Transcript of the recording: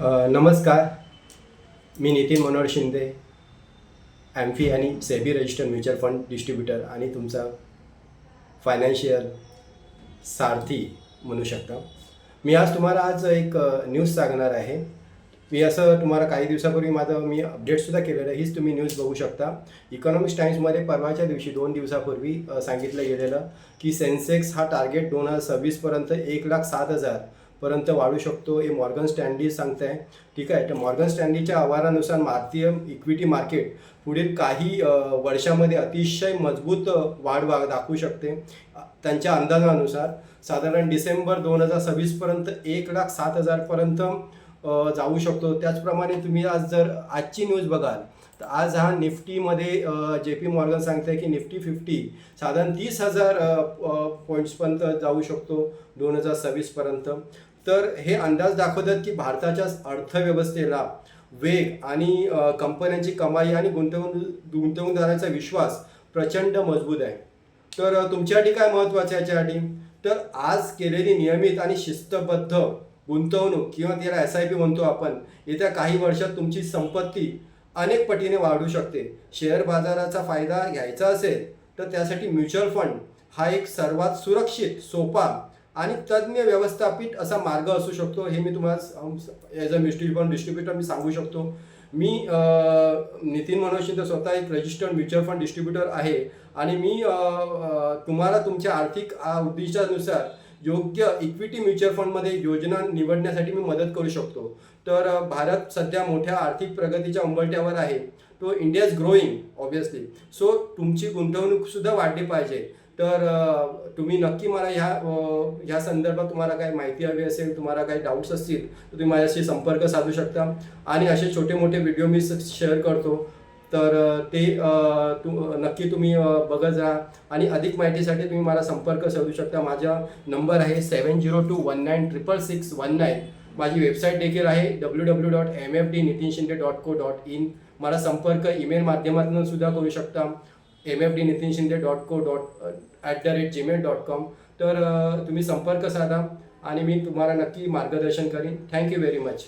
नमस्कार. मी नितीन मनोहर शिंदे, ॲम्फी आणि SEBI registered mutual fund distributor आणि तुमचा फायनान्शियल सारथी म्हणू शकता. मी आज तुम्हाला एक न्यूज सांगणार आहे. मी असं तुम्हाला काही दिवसापूर्वी मी अपडेटसुद्धा केलेलं आहे. हीच तुम्ही न्यूज बघू शकता. इकॉनॉमिक्स टाइम्समध्ये परवाच्या दिवशी 2 दिवसापूर्वी सांगितलं गेलेलं की सेन्सेक्स हा टार्गेट 2026पर्यंत 1,07,000 पर्यंत वाढू शकतो, हे मॉर्गन स्टॅनली सांगत आहे. ठीक आहे. तर मॉर्गन स्टॅनलीच्या अहवालानुसार भारतीय इक्विटी मार्केट पुढील काही वर्षामध्ये अतिशय मजबूत वाढ दाखवू शकते. त्यांच्या अंदाजानुसार साधारण डिसेंबर 2026पर्यंत 1,07,000 पर्यंत जाऊ शकतो. त्याचप्रमाणे तुम्ही आजची न्यूज बघाल तर आज हा निफ्टीमध्ये JP मॉर्गन सांगते की निफ्टी 50 साधारण 30,000 पॉईंट्सपर्यंत जाऊ शकतो 2026पर्यंत. तर हे अंदाज दाखवतात की भारताच्या अर्थव्यवस्थेला वेग आणि कंपन्यांची कमाई आणि गुंतवणूकदारांचा विश्वास प्रचंड मजबूत आहे. तर तुमच्यासाठी काय महत्त्वाचं आहे याच्यासाठी? तर आज केलेली नियमित आणि शिस्तबद्ध गुंतवणूक किंवा त्याला SIP म्हणतो आपण, येत्या काही वर्षात तुमची संपत्ती अनेक पटीने वाढू शकते. शेअर बाजाराचा फायदा घ्यायचा असेल तर त्यासाठी म्युच्युअल फंड हा एक सर्वात सुरक्षित, सोपा आणि तज्ज्ञ व्यवस्थापित असा मार्ग असू शकतो. हे मी तुम्हाला as a mutual fund distributor मी सांगू शकतो. मी नितीन मनोहर शिंदे स्वतः एक रजिस्टर्ड म्युच्युअल फंड डिस्ट्रीब्युटर आहे आणि मी तुम्हाला तुमच्या आर्थिक उद्दिष्टानुसार योग्य इक्विटी म्युच्युअल फंडमध्ये योजना निवडण्यासाठी मी मदत करू शकतो. तर भारत सध्या मोठ्या आर्थिक प्रगतीच्या उंबरठ्यावर आहे. तो India is growing obviously. So तुमची गुंतवणूकसुद्धा वाढली पाहिजे. तर तुम्ही नक्की मला ह्या संदर्भात तुम्हाला काही माहिती हवी असेल, तुम्हाला काही डाऊट्स असतील तर तुम्ही माझ्याशी संपर्क साधू शकता. आणि असे छोटे मोठे व्हिडिओ मी शेअर करतो. तर ते नक्की तुम्ही बघत राहा आणि अधिक माहितीसाठी तुम्ही मला संपर्क साधू शकता. माझा नंबर आहे 7021966619. माझी वेबसाईट देखील आहे www.mfdnitinshinde.co.in. मला संपर्क ईमेल माध्यमातून सुद्धा करू शकता mfdnitinshinde.co@gmail.com. तर तुम्ही संपर्क साधा आणि मी तुम्हाला नक्की मार्गदर्शन करीन. Thank you very much.